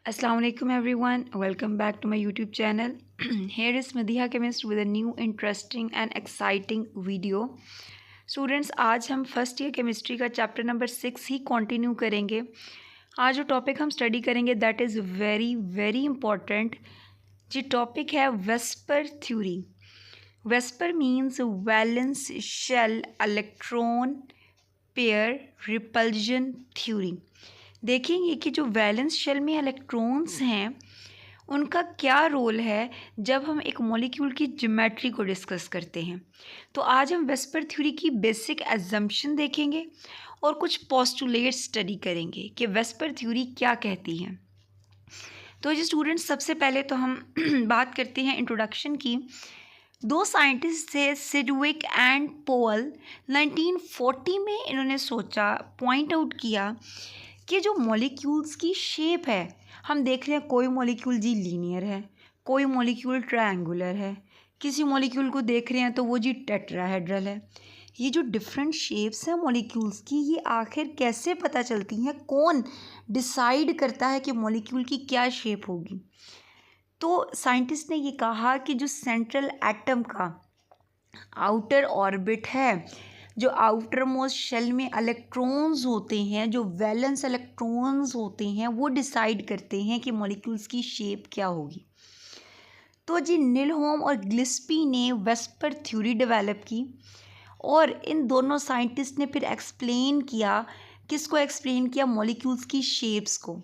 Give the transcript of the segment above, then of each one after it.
Assalamu alaikum everyone. Welcome back to my YouTube channel. Here is Madhiya Chemist with a new interesting and exciting video. Students आज हम first year chemistry का chapter number 6 ही continue करेंगे। आज जो topic हम study करेंगे that is very very important. जी टॉपिक है VSEPR theory. VSEPR means valence shell electron pair repulsion theory. देखेंगे कि जो वैलेंस शेल में इलेक्ट्रॉन्स हैं उनका क्या रोल है जब हम एक मॉलिक्यूल की ज्योमेट्री को डिस्कस करते हैं। तो आज हम वेस्पर थ्योरी की बेसिक एजम्पशन देखेंगे और कुछ पोस्टुलेट स्टडी करेंगे कि वेस्पर थ्योरी क्या कहती है। तो जी स्टूडेंट्स सबसे पहले तो हम बात करते हैं इंट्रोडक्शन की। दो साइंटिस्ट थे सिडविक एंड पोल। 1940 में इन्होंने सोचा, पॉइंट आउट किया कि जो मॉलिक्यूल्स की शेप है, हम देख रहे हैं कोई मॉलिक्यूल जी लीनियर है, कोई मॉलिक्यूल ट्रायंगुलर है, किसी मॉलिक्यूल को देख रहे हैं तो वो जी टेट्राहेड्रल है। ये जो डिफरेंट शेप्स हैं मॉलिक्यूल्स की, ये आखिर कैसे पता चलती हैं? कौन डिसाइड करता है कि मॉलिक्यूल की क्या शेप होगी? तो साइंटिस्ट ने ये कहा कि जो सेंट्रल एटम का आउटर ऑर्बिट है, जो आउटर मोस्ट शेल में इलेक्ट्रॉन्स होते हैं, जो वैलेंस इलेक्ट्रॉन्स होते हैं, वो डिसाइड करते हैं कि मॉलिक्यूल्स की शेप क्या होगी। तो जी निलहोम और गिल्स्पी ने वेस्पर थ्योरी डेवलप की और इन दोनों साइंटिस्ट ने फिर एक्सप्लेन किया। किसको एक्सप्लेन किया? मॉलिक्यूल्स की शेप्स को।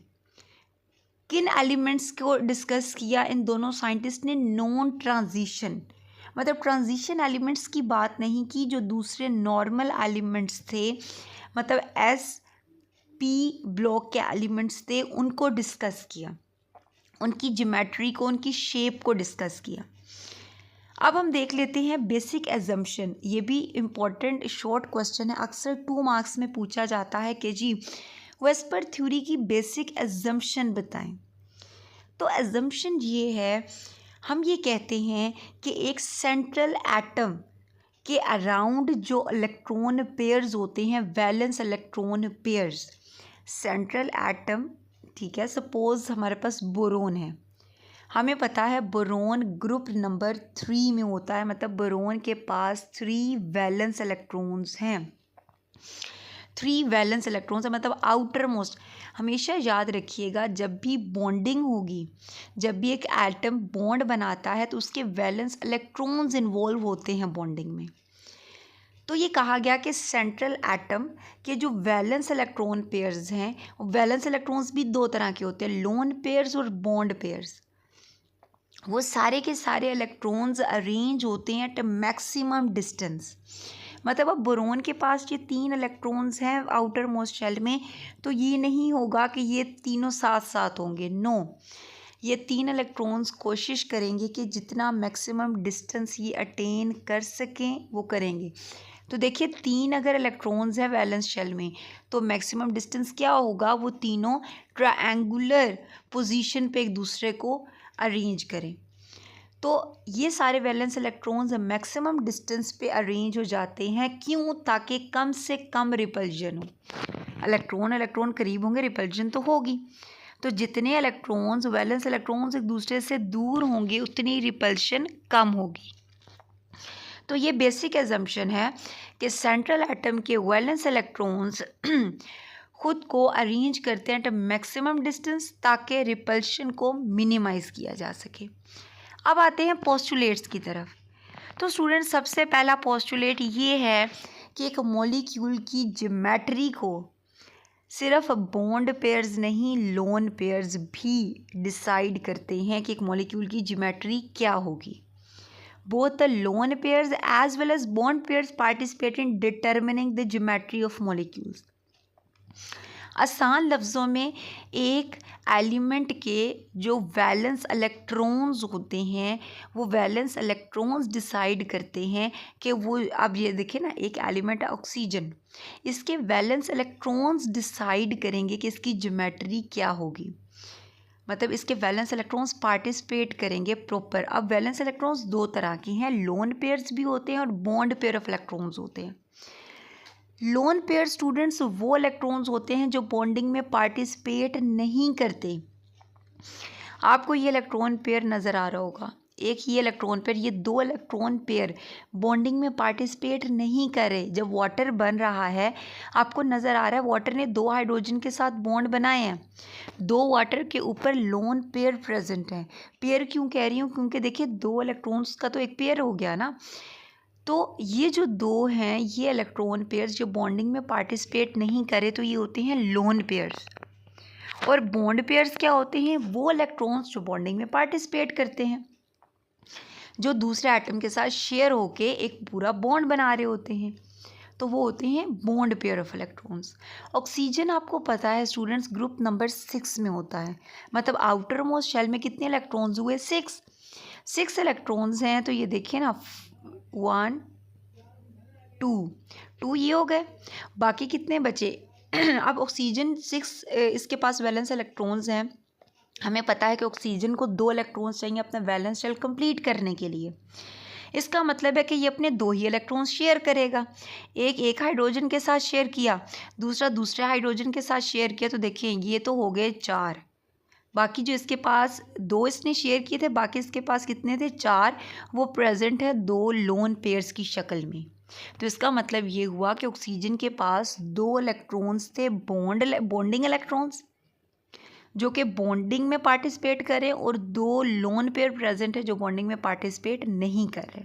किन एलिमेंट्स को डिस्कस किया इन दोनों साइंटिस्ट ने? नॉन ट्रांजिशन, मतलब ट्रांजिशन एलिमेंट्स की बात नहीं की, जो दूसरे नॉर्मल एलिमेंट्स थे, मतलब SP ब्लॉक के एलिमेंट्स थे, उनको डिस्कस किया, उनकी ज्योमेट्री को, उनकी शेप को डिस्कस किया। अब हम देख लेते हैं बेसिक एजम्पशन। ये भी इम्पॉर्टेंट शॉर्ट क्वेश्चन है, अक्सर 2 मार्क्स में पूछा जाता है कि जी वेस्पर थ्योरी की बेसिक एजम्पशन बताएं। तो एजम्पशन ये है, हम ये कहते हैं कि एक सेंट्रल एटम के अराउंड जो इलेक्ट्रॉन पेयर्स होते हैं, valence electron pairs, central atom, ठीक है, सपोज हमारे पास बोरोन है, हमें पता है बोरोन ग्रुप नंबर 3 में होता है, मतलब बोरोन के पास 3 वैलेंस इलेक्ट्रॉन्स हैं। 3 वैलेंस इलेक्ट्रॉन्स है, मतलब आउटर मोस्ट। हमेशा याद रखिएगा, जब भी बॉन्डिंग होगी, जब भी एक एटम बॉन्ड बनाता है तो उसके वैलेंस इलेक्ट्रॉन्स इन्वॉल्व होते हैं बॉन्डिंग में। तो ये कहा गया कि सेंट्रल एटम के जो वैलेंस इलेक्ट्रॉन पेयर्स हैं, वैलेंस इलेक्ट्रॉन्स भी 2 तरह के होते हैं, लोन पेयर्स और बॉन्ड पेयर्स। वो सारे के सारे इलेक्ट्रॉन्स अरेंज होते हैं एट मैक्सिमम डिस्टेंस। मतलब अब बोरोन के पास ये 3 इलेक्ट्रॉन्स हैं आउटर मोस्ट शेल में, तो ये नहीं होगा कि ये तीनों साथ साथ होंगे, नो। ये 3 इलेक्ट्रॉन्स कोशिश करेंगे कि जितना मैक्सिमम डिस्टेंस ये अटेन कर सकें वो करेंगे। तो देखिए 3 अगर इलेक्ट्रॉन्स हैं वैलेंस शेल में तो मैक्सिमम डिस्टेंस क्या होगा? वो तीनों ट्रायंगुलर पोजीशन पे एक दूसरे को अरेंज करें। तो ये सारे वैलेंस इलेक्ट्रॉन्स मैक्सिमम डिस्टेंस पे अरेंज हो जाते हैं। क्यों? ताकि कम से कम रिपल्जन हो। इलेक्ट्रॉन करीब होंगे, रिपल्जन तो होगी। तो जितने इलेक्ट्रॉन्स, वैलेंस इलेक्ट्रॉन्स एक दूसरे से दूर होंगे, उतनी रिपल्शन कम होगी। तो ये बेसिक एजम्पशन है कि सेंट्रल एटम के वैलेंस इलेक्ट्रॉन्स खुद को अरेंज करते हैं एट मैक्सिमम डिस्टेंस ताकि रिपल्शन को मिनिमाइज़ किया जा सके। अब आते हैं पोस्टुलेट्स की तरफ। तो स्टूडेंट सबसे पहला पोस्टुलेट ये है कि एक मॉलिक्यूल की ज्योमेट्री को सिर्फ बॉन्ड पेयर्स नहीं, लोन पेयर्स भी डिसाइड करते हैं कि एक मॉलिक्यूल की ज्योमेट्री क्या होगी। Both the lone pairs as well as bond pairs participate in determining the geometry of molecules. आसान लफ्ज़ों में, एक एलिमेंट के जो वैलेंस इलेक्ट्रॉन्स होते हैं, वो वैलेंस इलेक्ट्रॉन्स डिसाइड करते हैं कि वो, अब ये देखिए ना, एक एलिमेंट है ऑक्सीजन, इसके वैलेंस इलेक्ट्रॉन्स डिसाइड करेंगे कि इसकी ज्योमेट्री क्या होगी, मतलब इसके वैलेंस इलेक्ट्रॉन्स पार्टिसिपेट करेंगे प्रॉपर। अब वैलेंस इलेक्ट्रॉन्स 2 तरह के हैं, लोन पेयर्स भी होते हैं और बॉन्ड पेयर ऑफ इलेक्ट्रॉन्स होते हैं। लोन पेयर स्टूडेंट्स वो इलेक्ट्रॉन्स होते हैं जो बॉन्डिंग में पार्टिसिपेट नहीं करते, आपको ये इलेक्ट्रॉन पेयर नज़र आ रहा होगा, एक ही इलेक्ट्रॉन पेयर, ये 2 इलेक्ट्रॉन पेयर बॉन्डिंग में पार्टिसिपेट नहीं कर रहे। जब वाटर बन रहा है आपको नज़र आ रहा है वाटर ने 2 हाइड्रोजन के साथ बॉन्ड बनाए हैं, 2 वाटर के ऊपर लोन पेयर प्रेजेंट है। पेयर क्यों कह रही हूँ, क्योंकि देखिए 2 इलेक्ट्रॉन्स का तो एक पेयर हो गया ना। तो ये जो 2 हैं ये इलेक्ट्रॉन पेयर्स जो बॉन्डिंग में पार्टिसिपेट नहीं करे तो ये होते हैं लोन पेयर्स। और बॉन्ड पेयर्स क्या होते हैं, वो इलेक्ट्रॉन्स जो बॉन्डिंग में पार्टिसिपेट करते हैं, जो दूसरे एटम के साथ शेयर होके एक पूरा बॉन्ड बना रहे होते हैं, तो वो होते हैं bond pair of electrons. Oxygen आपको पता है स्टूडेंट्स ग्रुप नंबर 6 में होता है, मतलब आउटर मोस्ट शेल में कितने इलेक्ट्रॉन्स हुए, 6 इलेक्ट्रॉन्स हैं। तो ये देखिए ना 1 2 ये हो गए, बाकी कितने बचे अब ऑक्सीजन 6 इसके पास वैलेंस इलेक्ट्रॉन्स हैं। हमें पता है कि ऑक्सीजन को 2 इलेक्ट्रॉन्स चाहिए अपना वैलेंस शेल कंप्लीट करने के लिए। इसका मतलब है कि ये अपने 2 ही इलेक्ट्रॉन्स शेयर करेगा, एक हाइड्रोजन के साथ शेयर किया, दूसरा दूसरे हाइड्रोजन के साथ शेयर किया, तो देखिए ये तो हो गए 4। बाकी जो इसके पास 2 इसने शेयर किए थे, बाकी इसके पास कितने थे, 4, वो प्रेजेंट है 2 लोन पेयर्स की शक्ल में। तो इसका मतलब ये हुआ कि ऑक्सीजन के पास 2 इलेक्ट्रॉन्स थे बॉन्डिंग इलेक्ट्रॉन्स जो कि बॉन्डिंग में पार्टिसिपेट करें, और 2 लोन पेयर प्रेजेंट है जो बॉन्डिंग में पार्टिसिपेट नहीं कर रहे।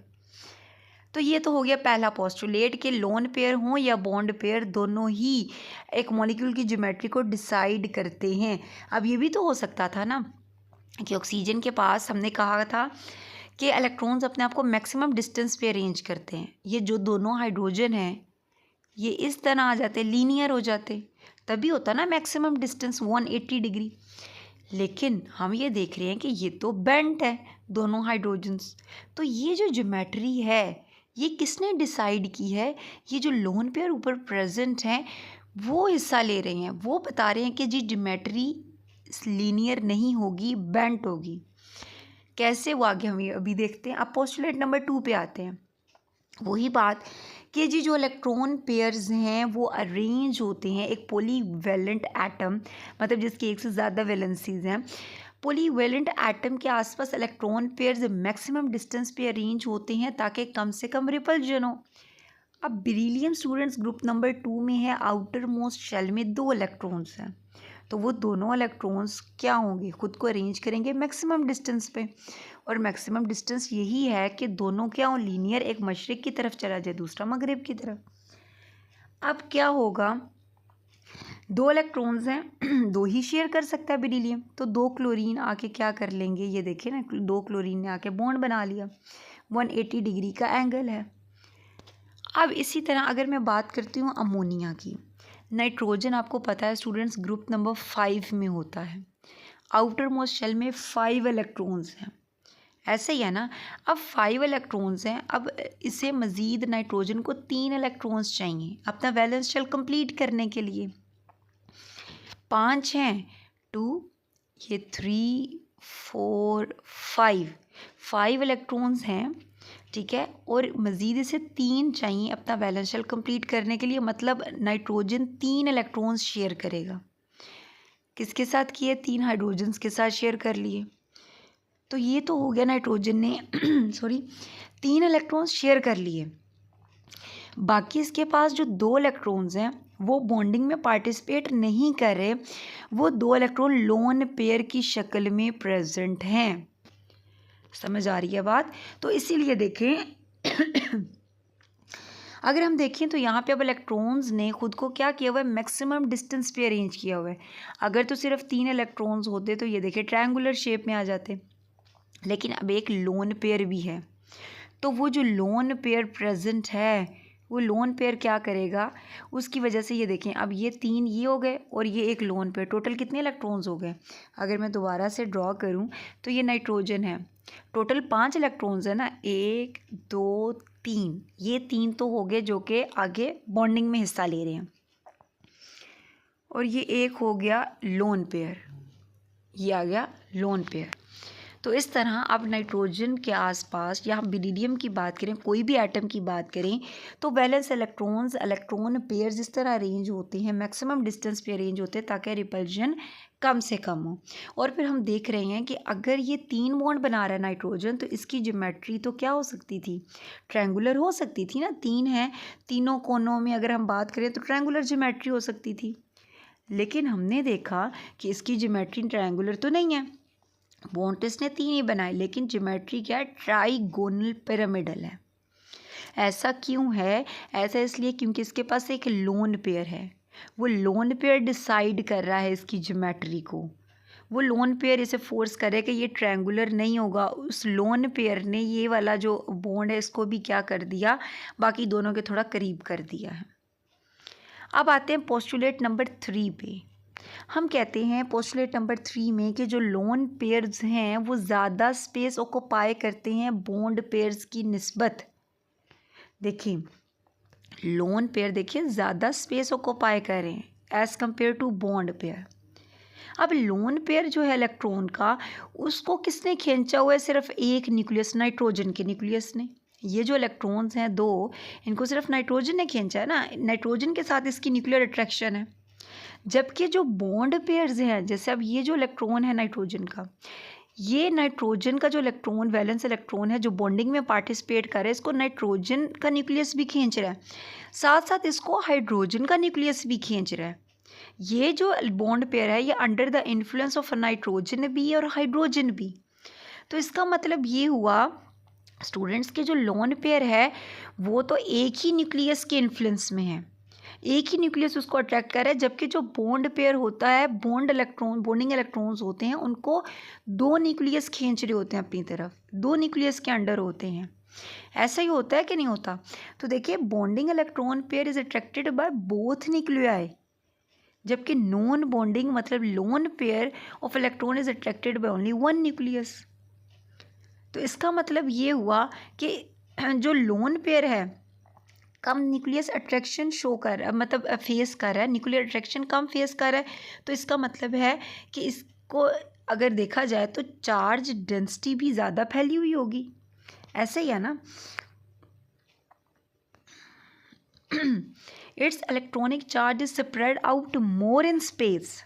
तो ये तो हो गया पहला पोस्टुलेट कि लोन पेयर हों या बॉन्ड पेयर, दोनों ही एक मॉलिक्यूल की ज्योमेट्री को डिसाइड करते हैं। अब ये भी तो हो सकता था ना कि ऑक्सीजन के पास हमने कहा था कि इलेक्ट्रॉन्स अपने आप को मैक्सिमम डिस्टेंस पे अरेंज करते हैं। ये जो दोनों हाइड्रोजन हैं ये इस तरह आ जाते, लीनियर हो जाते, तभी होता ना मैक्सिमम डिस्टेंस 180 डिग्री। लेकिन हम ये देख रहे हैं कि ये तो बेंट है दोनों हाइड्रोजन्स। तो ये जो ज्योमेट्री है ये किसने डिसाइड की है, ये जो लोन पेयर ऊपर प्रेजेंट हैं वो हिस्सा ले रहे हैं, वो बता रहे हैं कि जी ज्योमेट्री लीनियर नहीं होगी, बेंट होगी। कैसे वो आगे हम अभी देखते हैं। अब पोस्टुलेट नंबर 2 पे आते हैं। वही बात कि जी जो इलेक्ट्रॉन पेयर्स हैं वो अरेंज होते हैं एक पॉलीवैलेंट एटम, मतलब जिसकी एक से ज़्यादा वैलेंसीज हैं। पॉलीवैलेंट एटम के आसपास इलेक्ट्रॉन पेयर्स मैक्सिमम डिस्टेंस पे अरेंज होते हैं ताकि कम से कम रिपल्जन हो। अब बेरिलियम स्टूडेंट्स ग्रुप नंबर 2 में है, आउटर मोस्ट शेल में 2 इलेक्ट्रॉन्स हैं, तो वो दोनों इलेक्ट्रॉन्स क्या होंगे, खुद को अरेंज करेंगे मैक्सिमम डिस्टेंस पे, और मैक्सिमम डिस्टेंस यही है कि दोनों क्या हो, लीनियर, एक मशरिक की तरफ चला जाए दूसरा मगरिब की तरफ। अब क्या होगा, 2 इलेक्ट्रॉन्स हैं 2 ही शेयर कर सकता है बेरिलियम, तो 2 क्लोरीन आके क्या कर लेंगे, ये देखिए ना 2 क्लोरीन ने आके बॉन्ड बना लिया, 180 डिग्री का एंगल है। अब इसी तरह अगर मैं बात करती हूँ अमोनिया की, नाइट्रोजन आपको पता है स्टूडेंट्स ग्रुप नंबर 5 में होता है, आउटर मोस्ट शेल में 5 इलेक्ट्रॉन्स हैं, ऐसे ही है ना। अब 5 इलेक्ट्रॉन्स हैं, अब इसे मज़ीद नाइट्रोजन को 3 इलेक्ट्रॉन्स चाहिए अपना वैलेंस शेल कंप्लीट करने के लिए। 5 हैं, 2, ये 3 4 5 इलेक्ट्रॉन्स हैं, ठीक है, और मज़ीद इसे 3 चाहिए अपना वैलेंस शेल कंप्लीट करने के लिए, मतलब नाइट्रोजन 3 इलेक्ट्रॉन्स शेयर करेगा। किसके साथ किए, 3 हाइड्रोजन्स के साथ शेयर कर लिए। तो ये तो हो गया नाइट्रोजन ने 3 इलेक्ट्रॉन्स शेयर कर लिए। बाकी इसके पास जो 2 इलेक्ट्रॉन्स हैं वो बॉन्डिंग में पार्टिसिपेट नहीं कर रहे, वो 2 इलेक्ट्रॉन लोन पेयर की शक्ल में प्रेजेंट हैं। समझ आ रही है बात। तो इसीलिए देखें अगर हम देखें तो यहाँ पे अब इलेक्ट्रॉन्स ने खुद को क्या किया हुआ है, मैक्सिमम डिस्टेंस पे अरेंज किया हुआ है। अगर तो सिर्फ 3 इलेक्ट्रॉन्स होते तो ये देखिए ट्रायंगुलर शेप में आ जाते, लेकिन अब एक लोन पेयर भी है, तो वो जो लोन पेयर प्रेजेंट है वो लोन पेयर क्या करेगा, उसकी वजह से ये देखें अब ये 3 ये हो गए और ये एक लोन पेयर, टोटल कितने इलेक्ट्रॉन्स हो गए। अगर मैं दोबारा से ड्रॉ करूं तो ये नाइट्रोजन है, टोटल 5 इलेक्ट्रॉन्स है ना, 1 2 3, ये 3 तो हो गए जो कि आगे बॉन्डिंग में हिस्सा ले रहे हैं, और ये एक हो गया लोन पेयर, ये आ गया लोन पेयर। तो इस तरह अब नाइट्रोजन के आसपास या हम बेरिलियम की बात करें, कोई भी एटम की बात करें, तो वैलेंस इलेक्ट्रॉन पेयर्स इस तरह अरेंज होते हैं, मैक्सिमम डिस्टेंस पे अरेंज होते हैं ताकि रिपल्जन कम से कम हो। और फिर हम देख रहे हैं कि अगर ये 3 बॉन्ड बना रहा है नाइट्रोजन, तो इसकी ज्योमेट्री तो क्या हो सकती थी, ट्रायंगुलर हो सकती थी ना। 3 है, तीनों कोनों में अगर हम बात करें तो ट्रायंगुलर ज्योमेट्री हो सकती थी। लेकिन हमने देखा कि इसकी ज्योमेट्री ट्रायंगुलर तो नहीं है। बॉन्ड तो इसने 3 ही बनाए, लेकिन ज्योमेट्री क्या है, ट्राइगोनल पिरामिडल है। ऐसा क्यों है? ऐसा इसलिए क्योंकि इसके पास एक लोन पेयर है। वो लोन पेयर डिसाइड कर रहा है इसकी ज्योमेट्री को। वो लोन पेयर इसे फोर्स करे कि ये ट्रायंगुलर नहीं होगा। उस लोन पेयर ने ये वाला जो बॉन्ड है इसको भी क्या कर दिया, बाकी दोनों के थोड़ा करीब कर दिया है। अब आते हैं पोस्टुलेट नंबर 3 पे। हम कहते हैं पोस्टुलेट नंबर 3 में कि जो लोन पेयर्स हैं वो ज़्यादा स्पेस ऑक्यूपाई करते हैं बॉन्ड पेयर्स की निस्बत। देखिए लोन पेयर देखिए ज़्यादा स्पेस ऑक्यूपाई करें as compare to bond pair. अब लोन पेयर जो है इलेक्ट्रॉन का, उसको किसने खींचा हुआ है? सिर्फ एक न्यूक्लियस, नाइट्रोजन के न्यूक्लियस ने। ये जो इलेक्ट्रॉन्स हैं 2, इनको सिर्फ नाइट्रोजन ने खींचा है ना। नाइट्रोजन के साथ इसकी न्यूक्लियर अट्रैक्शन है। जबकि जो बॉन्ड पेयर्स हैं, जैसे अब ये जो इलेक्ट्रॉन है नाइट्रोजन का, ये नाइट्रोजन का जो इलेक्ट्रॉन, वैलेंस इलेक्ट्रॉन है जो बॉन्डिंग में पार्टिसिपेट कर रहा है, इसको नाइट्रोजन का न्यूक्लियस भी खींच रहा है, साथ साथ इसको हाइड्रोजन का न्यूक्लियस भी खींच रहा है। ये जो बॉन्ड पेयर है ये under the influence of nitrogen भी और हाइड्रोजन भी। तो इसका मतलब ये हुआ स्टूडेंट्स के जो लोन पेयर है वो तो एक ही न्यूक्लियस के इन्फ्लुएंस में है, एक ही न्यूक्लियस उसको अट्रैक्ट कर रहा है। जबकि जो बॉन्ड पेयर होता है, बॉन्डिंग इलेक्ट्रॉन्स होते हैं, उनको 2 न्यूक्लियस खींच रहे होते हैं अपनी तरफ, 2 न्यूक्लियस के अंडर होते हैं। ऐसा ही होता है कि नहीं होता? तो देखिए bonding electron pair is attracted by both nuclei, जबकि नॉन बॉन्डिंग मतलब lone pair of electron is attracted by only 1 nucleus. तो इसका मतलब ये हुआ कि जो लोन पेयर है कम न्यूक्लियस अट्रैक्शन शो कर रहा है, मतलब फेस कर रहा है, न्यूक्लियर अट्रैक्शन कम फेस कर रहा है। तो इसका मतलब है कि इसको अगर देखा जाए तो चार्ज डेंसिटी भी ज़्यादा फैली हुई होगी। ऐसे ही है ना। It's electronic charge is spread out more in space,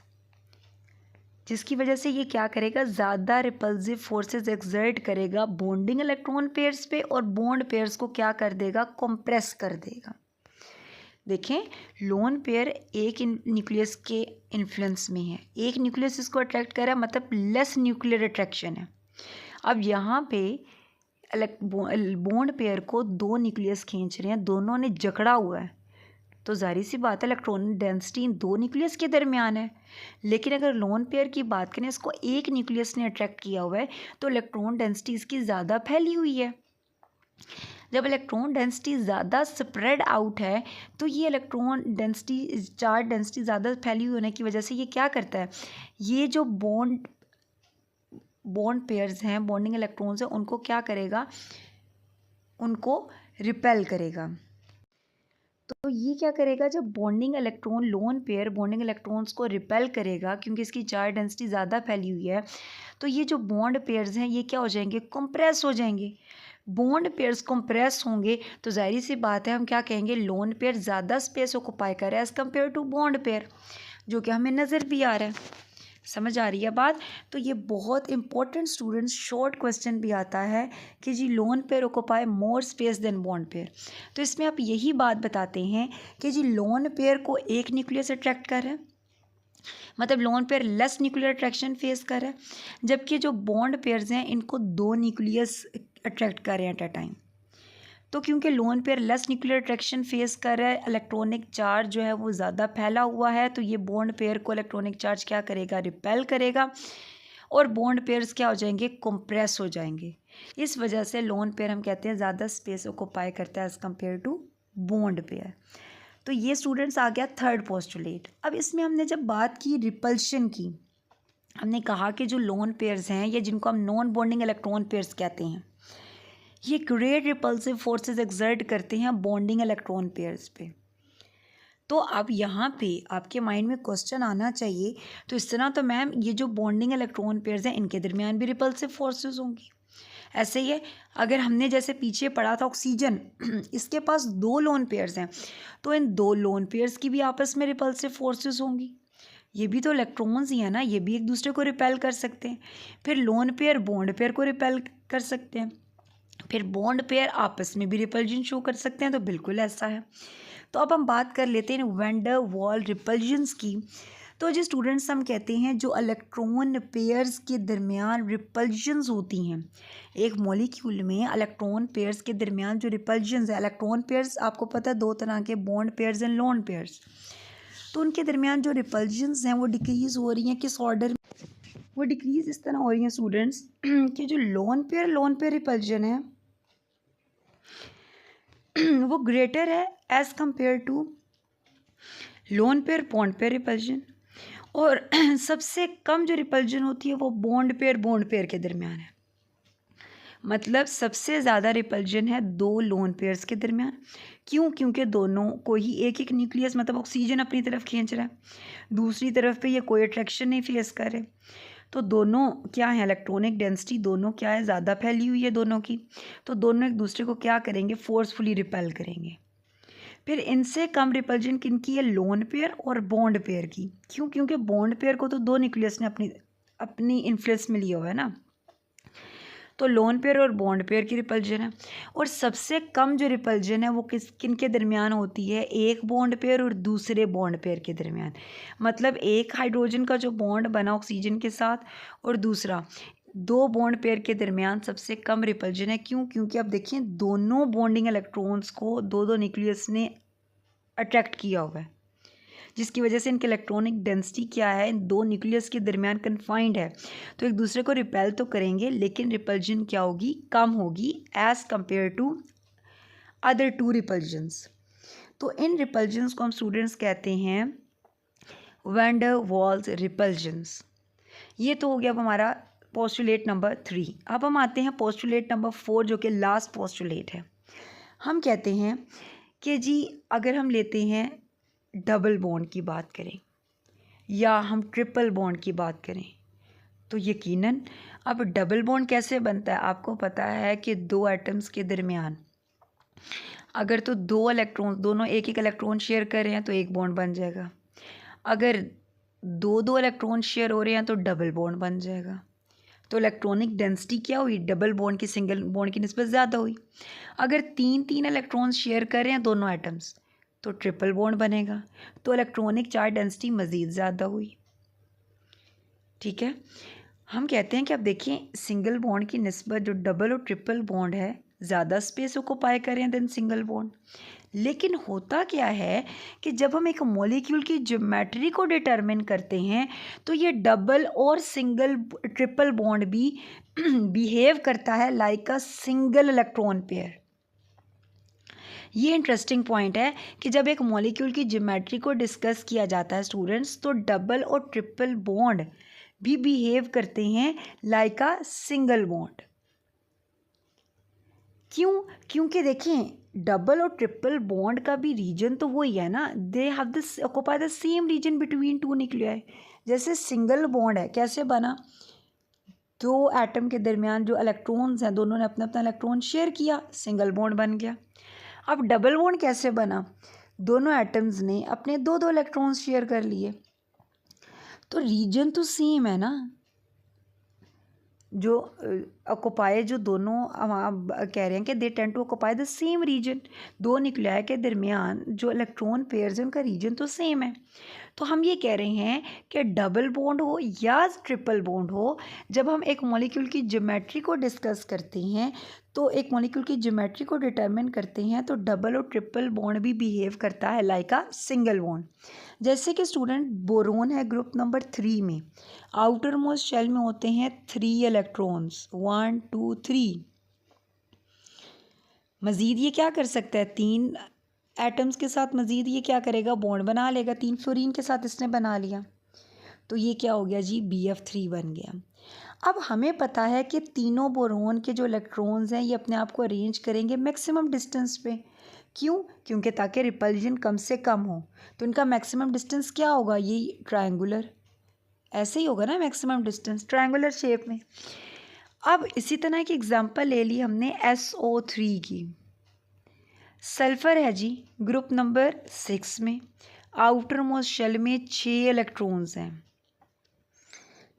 जिसकी वजह से ये क्या करेगा, ज़्यादा रिपल्सिव फोर्सेस एक्सर्ट करेगा बॉन्डिंग इलेक्ट्रॉन पेयर्स पे, और बॉन्ड पेयर्स को क्या कर देगा, कंप्रेस कर देगा। देखें लोन पेयर एक न्यूक्लियस के इन्फ्लुएंस में है, एक न्यूक्लियस इसको अट्रैक्ट कर रहा है, मतलब लेस न्यूक्लियर अट्रैक्शन है। अब यहाँ पे बॉन्ड पेयर को 2 न्यूक्लियस खींच रहे हैं, दोनों ने जकड़ा हुआ है, तो जाहिर सी बात है इलेक्ट्रॉनिक डेंसिटी इन 2 न्यूक्लियस के दरमियान है। लेकिन अगर लोन पेयर की बात करें, इसको एक न्यूक्लियस ने अट्रैक्ट किया हुआ है, तो इलेक्ट्रॉन डेंसिटी इसकी ज़्यादा फैली हुई है। जब इलेक्ट्रॉन डेंसिटी ज़्यादा स्प्रेड आउट है, तो ये इलेक्ट्रॉन डेंसिटी, चार्ज डेंसिटी ज़्यादा फैली हुई होने की वजह से ये क्या करता है, ये जो बॉन्ड पेयर्स हैं, बॉन्डिंग इलेक्ट्रॉन्स हैं, उनको क्या करेगा, उनको रिपेल करेगा। तो ये क्या करेगा, जब bonding electron, lone pair bonding electrons को रिपेल करेगा क्योंकि इसकी चार्ज डेंसिटी ज़्यादा फैली हुई है, तो ये जो बॉन्ड पेयर्स हैं ये क्या हो जाएंगे, कंप्रेस हो जाएंगे। बॉन्ड पेयर्स कंप्रेस होंगे तो जाहिर सी बात है हम क्या कहेंगे, लोन पेयर ज़्यादा स्पेस ऑक्यूपाई कर रहा है as compare to bond pair, जो कि हमें नज़र भी आ रहा है। समझ आ रही है बात? तो ये बहुत इंपॉर्टेंट स्टूडेंट्स शॉर्ट क्वेश्चन भी आता है कि जी lone pair occupy more space than bond pair. तो इसमें आप यही बात बताते हैं कि जी लोन पेयर को एक न्यूक्लियस अट्रैक्ट कर रहा है, मतलब lone pair less nuclear attraction face कर रहा है, जबकि जो बॉन्ड पेयर्स हैं इनको 2 न्यूक्लियस अट्रैक्ट कर रहे हैं एट अ टाइम। तो क्योंकि lone pair less nuclear attraction face कर रहा है, इलेक्ट्रॉनिक चार्ज जो है वो ज़्यादा फैला हुआ है, तो ये बॉन्ड पेयर को इलेक्ट्रॉनिक चार्ज क्या करेगा, रिपेल करेगा, और बॉन्ड पेयर्स क्या हो जाएंगे, कंप्रेस हो जाएंगे। इस वजह से लोन पेयर हम कहते हैं ज़्यादा स्पेस ऑक्यूपाई करता है as compare to bond pair. तो ये स्टूडेंट्स आ गया थर्ड पोस्टुलेट। अब इसमें हमने जब बात की रिपल्शन की, हमने कहा कि जो लोन पेयर्स हैं या जिनको हम नॉन बॉन्डिंग इलेक्ट्रॉन पेयर्स कहते हैं, ये ग्रेट रिपल्सिव फोर्सेस एक्सर्ट करते हैं बॉन्डिंग इलेक्ट्रॉन पेयर्स पे। तो अब यहाँ पे आपके माइंड में क्वेश्चन आना चाहिए, तो इस तरह तो मैम ये जो बॉन्डिंग इलेक्ट्रॉन पेयर्स हैं इनके दरमियान भी रिपल्सिव फोर्सेस होंगी। ऐसे ही है, अगर हमने जैसे पीछे पढ़ा था ऑक्सीजन, इसके पास 2 लोन पेयर्स हैं, तो इन 2 लोन पेयर्स की भी आपस में रिपल्सिव फोर्सेस होंगी। ये भी तो इलेक्ट्रॉन्स ही है ना, ये भी एक दूसरे को रिपेल कर सकते हैं। फिर लोन पेयर बॉन्ड पेयर को रिपेल कर सकते हैं, फिर बॉन्ड पेयर आपस में भी रिपल्जन शो कर सकते हैं, तो बिल्कुल ऐसा है। तो अब हम बात कर लेते हैं वैन डर वाल रिपल्जन्स की। तो जो स्टूडेंट्स हम कहते हैं जो इलेक्ट्रॉन पेयर्स के दरमियान रिपल्जन्स होती हैं, एक मॉलिक्यूल में इलेक्ट्रॉन पेयर्स के दरमियान जो रिपल्जन्स है, इलेक्ट्रॉन पेयर्स आपको पता है दो तरह के, bond pairs and lone pairs. तो उनके दरमियान जो रिपल्जन्स हैं वो डिक्रीज़ हो रही हैं किस ऑर्डर में? वो डिक्रीज़ इस तरह हो रही हैं स्टूडेंट्स कि जो लोन पेयर रिपल्जन है वो ग्रेटर है as compare to lone pair bond pair repulsion, और सबसे कम जो रिपल्जन होती है वो बॉन्ड पेयर के दरमियान है। मतलब सबसे ज़्यादा रिपल्जन है दो लोन पेयर्स के दरमियान। क्यों? क्योंकि दोनों को ही एक एक न्यूक्लियस मतलब ऑक्सीजन अपनी तरफ खींच रहा है, दूसरी तरफ पे ये कोई अट्रैक्शन नहीं फेस कर रहे। तो दोनों क्या है, इलेक्ट्रॉनिक डेंसिटी दोनों क्या है, ज़्यादा फैली हुई है दोनों की। तो दोनों एक दूसरे को क्या करेंगे, फोर्सफुली रिपेल करेंगे। फिर इनसे कम रिपल्जन किनकी है, लोन पेयर और बॉन्ड पेयर की। क्यों? क्योंकि बॉन्ड पेयर को तो दो न्यूक्लियस ने अपनी इन्फ्लुएंस में लिया हुआ है ना, तो लोन पेयर और बॉन्ड पेयर की रिपल्जन है। और सबसे कम जो रिपल्जन है वो किन के दरमियान होती है, एक बॉन्ड पेयर और दूसरे बॉन्ड पेयर के दरमियान। मतलब एक हाइड्रोजन का जो बॉन्ड बना ऑक्सीजन के साथ और दूसरा, दो बॉन्ड पेयर के दरमियान सबसे कम रिपल्जन है। क्यों? क्योंकि अब देखिए दोनों बॉन्डिंग इलेक्ट्रॉन्स को दो दो न्यूक्लियस ने अट्रैक्ट किया हुआ है, जिसकी वजह से इनकी इलेक्ट्रॉनिक डेंसिटी क्या है, इन दो न्यूक्लियस के दरमियान कन्फाइंड है। तो एक दूसरे को रिपेल तो करेंगे लेकिन रिपल्जन क्या होगी, कम होगी as compare to other two repulsions. तो इन रिपल्जन्स को हम स्टूडेंट्स कहते हैं वैन डर वाल्स रिपल्जन्स। ये तो हो गया अब हमारा पोस्टुलेट नंबर 3। अब हम आते हैं पोस्टुलेट नंबर 4 जो कि लास्ट पोस्टुलेट है। हम कहते हैं कि जी अगर हम लेते हैं डबल बॉन्ड की बात करें या हम ट्रिपल बॉन्ड की बात करें, तो यकीनन अब डबल बॉन्ड कैसे बनता है, आपको पता है कि दो एटम्स के दरमियान अगर तो दो इलेक्ट्रॉन दोनों एक एक इलेक्ट्रॉन शेयर कर रहे हैं तो एक बॉन्ड बन जाएगा। अगर दो दो इलेक्ट्रॉन शेयर हो रहे हैं तो डबल बॉन्ड बन जाएगा। तो इलेक्ट्रॉनिक डेंसिटी क्या हुई, डबल बॉन्ड की सिंगल बॉन्ड की निस्बत ज़्यादा हुई। अगर तीन तीन इलेक्ट्रॉन शेयर कर रहे हैं दोनों एटम्स तो ट्रिपल बॉन्ड बनेगा, तो इलेक्ट्रॉनिक चार्ज डेंसिटी मज़ीद ज़्यादा हुई। ठीक है, हम कहते हैं कि अब देखिए सिंगल बॉन्ड की निस्बत जो डबल और ट्रिपल बॉन्ड है ज़्यादा स्पेस ऑक्युपाई करें देन सिंगल बॉन्ड। लेकिन होता क्या है कि जब हम एक मॉलिक्यूल की ज्योमेट्री को डिटरमिन करते हैं तो ये डबल और सिंगल ट्रिपल बॉन्ड भी बिहेव करता है like a single electron pair. ये इंटरेस्टिंग पॉइंट है कि जब एक मॉलिक्यूल की ज्योमेट्री को डिस्कस किया जाता है स्टूडेंट्स, तो डबल और ट्रिपल बॉन्ड भी बिहेव करते हैं लाइक अ सिंगल बॉन्ड। क्यों? क्योंकि देखें डबल और ट्रिपल बॉन्ड का भी रीजन तो वही है ना, they have this occupy the same region between two nuclei. जैसे सिंगल बॉन्ड है कैसे बना, दो एटम के दरमियान जो इलेक्ट्रॉन्स हैं दोनों ने अपना अपना इलेक्ट्रॉन शेयर किया, सिंगल बॉन्ड बन गया। अब डबल बॉन्ड कैसे बना, दोनों एटम्स ने अपने दो दो इलेक्ट्रॉन्स शेयर कर लिए। तो रीजन तो सेम है ना, जो ऑक्युपाई जो दोनों हम कह रहे हैं कि they tend to occupy the same region. दो न्यूक्लियाई के दरमियान जो इलेक्ट्रॉन पेयर्स हैं उनका रीजन तो सेम है। तो हम ये कह रहे हैं कि डबल बॉन्ड हो या ट्रिपल बॉन्ड हो, जब हम एक मॉलिक्यूल की ज्योमेट्री को डिस्कस करते हैं तो एक मॉलिक्यूल की ज्योमेट्री को डिटरमिन करते हैं तो डबल और ट्रिपल बॉन्ड भी बिहेव करता है लाइक अ सिंगल बॉन्ड। जैसे कि स्टूडेंट बोरोन है ग्रुप नंबर 3 में, आउटर मोस्ट शेल में होते हैं 3 इलेक्ट्रॉन्स 1 2 3। मज़ीद ये क्या कर सकता है, 3 एटम्स के साथ मज़ीद ये क्या करेगा, बॉन्ड बना लेगा। 3 फ्लोरीन के साथ इसने बना लिया तो ये क्या हो गया जी, BF3 बन गया। अब हमें पता है कि तीनों बोरोन के जो इलेक्ट्रॉन्स हैं ये अपने आप को अरेंज करेंगे मैक्सिमम डिस्टेंस पे। क्यों? क्योंकि ताकि रिपल्जन कम से कम हो। तो इनका मैक्सिमम डिस्टेंस क्या होगा, ये ट्रायंगुलर ऐसे ही होगा ना, मैक्सिमम डिस्टेंस ट्रायंगुलर शेप में। अब इसी तरह की एग्जांपल ले ली हमने SO3 की। सल्फ़र है जी ग्रुप नंबर 6 में, आउटर मोस्ट शेल में 6 इलेक्ट्रॉन्स हैं।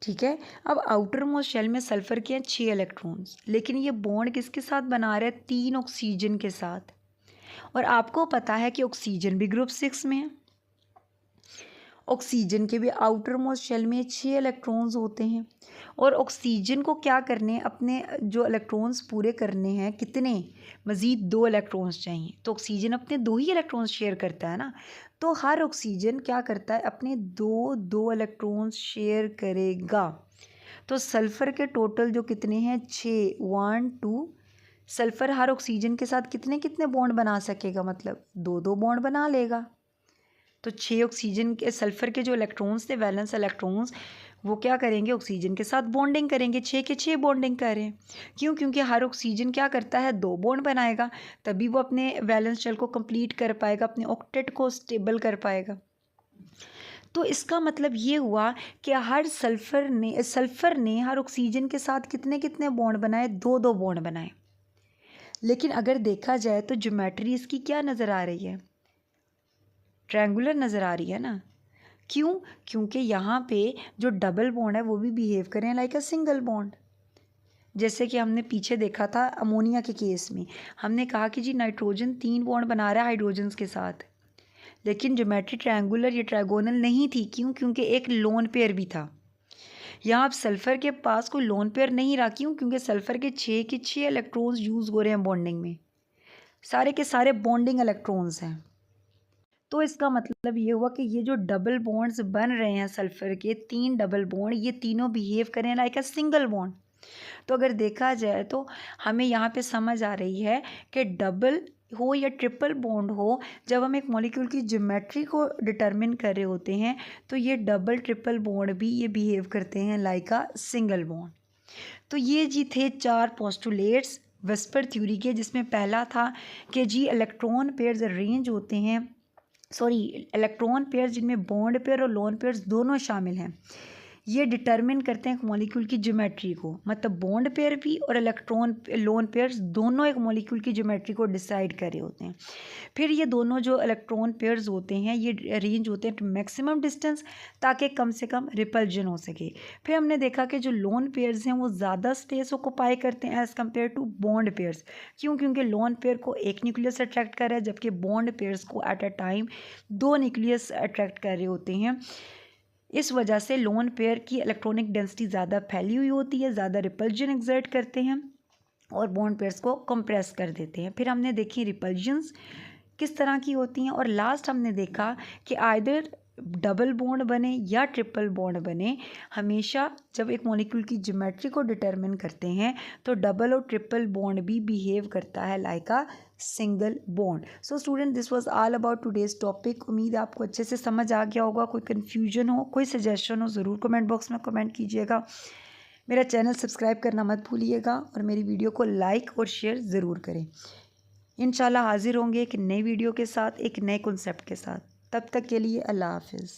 ठीक है, अब आउटर मोस्ट शेल में सल्फर के हैं 6 इलेक्ट्रॉन्स, लेकिन ये बॉन्ड किसके साथ बना रहा है? 3 ऑक्सीजन के साथ। और आपको पता है कि ऑक्सीजन भी ग्रुप 6 में है। ऑक्सीजन के भी आउटर मोस्ट शेल में 6 इलेक्ट्रॉन्स होते हैं, और ऑक्सीजन को क्या करने, अपने जो इलेक्ट्रॉन्स पूरे करने हैं, कितने? मज़ीद 2 इलेक्ट्रॉन्स चाहिए। तो ऑक्सीजन अपने 2 ही इलेक्ट्रॉन्स शेयर करता है ना, तो हर ऑक्सीजन क्या करता है? अपने 2 इलेक्ट्रॉन्स शेयर करेगा। तो सल्फ़र के टोटल जो कितने हैं? 6, 1 2। सल्फ़र हर ऑक्सीजन के साथ कितने कितने बॉन्ड बना सकेगा? मतलब 2 बॉन्ड बना लेगा। तो 6 ऑक्सीजन के, सल्फ़र के जो इलेक्ट्रॉन्स थे, वैलेंस इलेक्ट्रॉन्स, वो क्या करेंगे? ऑक्सीजन के साथ बॉन्डिंग करेंगे। 6 के 6 बॉन्डिंग करें। क्यों? क्योंकि हर ऑक्सीजन क्या करता है? 2 बॉन्ड बनाएगा, तभी वो अपने वैलेंस शेल को कंप्लीट कर पाएगा, अपने ऑक्टेट को स्टेबल कर पाएगा। तो इसका मतलब ये हुआ कि हर सल्फ़र ने हर ऑक्सीजन के साथ कितने कितने बॉन्ड बनाए? 2 बॉन्ड बनाए। लेकिन अगर देखा जाए तो ज्योमेट्री इसकी क्या नज़र आ रही है? ट्रायंगुलर नज़र आ रही है ना। क्यों? क्योंकि यहाँ पे जो डबल बॉन्ड है वो भी बिहेव करें लाइक अ सिंगल बॉन्ड। जैसे कि हमने पीछे देखा था अमोनिया के केस में, हमने कहा कि जी नाइट्रोजन 3 बॉन्ड बना रहा है हाइड्रोजन के साथ, लेकिन ज्योमेट्री ट्रायंगुलर या ट्रायगोनल नहीं थी। क्यों? क्योंकि एक लोन पेयर भी था। यहाँ अब सल्फ़र के पास कोई लोन पेयर नहीं रहा। क्यों? क्योंकि सल्फ़र के 6 के 6 इलेक्ट्रॉन्स यूज़ हो रहे हैं बॉन्डिंग में, सारे के सारे बॉन्डिंग इलेक्ट्रॉन्स हैं। तो इसका मतलब ये हुआ कि ये जो डबल बॉन्ड्स बन रहे हैं सल्फ़र के, 3 डबल बॉन्ड, ये तीनों बिहेव करें लाइक अ सिंगल बॉन्ड। तो अगर देखा जाए तो हमें यहाँ पे समझ आ रही है कि डबल हो या ट्रिपल बॉन्ड हो, जब हम एक मॉलिक्यूल की ज्योमेट्री को डिटरमिन कर रहे होते हैं तो ये डबल ट्रिपल बॉन्ड भी ये बिहेव करते हैं लाइक अ सिंगल बॉन्ड। तो ये जी थे 4 पोस्टुलेट्स वेस्पर थ्योरी के, जिसमें पहला था कि जी इलेक्ट्रॉन पेयर्स अरेंज होते हैं, इलेक्ट्रॉन पेयर्स जिनमें बॉन्ड पेयर और लोन पेयर्स दोनों शामिल हैं, ये डिटरमिन करते हैं एक मॉलिक्यूल की ज्योमेट्री को। मतलब बॉन्ड पेयर भी और इलेक्ट्रॉन लोन पेयर्स दोनों एक मॉलिक्यूल की ज्योमेट्री को डिसाइड कर रहे होते हैं। फिर ये दोनों जो इलेक्ट्रॉन पेयर्स होते हैं ये अरेंज होते हैं टू मैक्सिमम डिस्टेंस, ताकि कम से कम रिपल्जन हो सके। फिर हमने देखा कि जो लोन पेयर्स हैं वो ज़्यादा स्पेस ऑक्यूपाई करते हैं as compare to bond pairs. क्यों? क्योंकि लोन पेयर को एक न्यूक्लियस अट्रैक्ट कर रहा है, जबकि बॉन्ड पेयर्स को at a time 2 nucleus attract कर रहे होते हैं। इस वजह से लोन पेयर की इलेक्ट्रॉनिक डेंसिटी ज़्यादा फैली हुई होती है, ज़्यादा रिपल्जन एक्सर्ट करते हैं और बॉन्ड पेयर्स को कंप्रेस कर देते हैं। फिर हमने देखी रिपल्जन्स किस तरह की होती हैं, और लास्ट हमने देखा कि आइदर डबल बॉन्ड बने या ट्रिपल बॉन्ड बने, हमेशा जब एक मॉलिक्यूल की ज्योमेट्री को डिटरमिन करते हैं तो डबल और ट्रिपल बॉन्ड भी बिहेव करता है like a single bond. So student, this was all about today's topic. उम्मीद है आपको अच्छे से समझ आ गया होगा। कोई कन्फ्यूजन हो, कोई सजेशन हो, ज़रूर कमेंट बॉक्स में कमेंट कीजिएगा। मेरा चैनल सब्सक्राइब करना मत भूलिएगा और मेरी वीडियो को लाइक और शेयर ज़रूर करें। इंशाल्लाह हाजिर होंगे एक नई वीडियो के साथ, एक नए कॉन्सेप्ट के साथ। तब तक के लिए अल्लाह हाफिज़।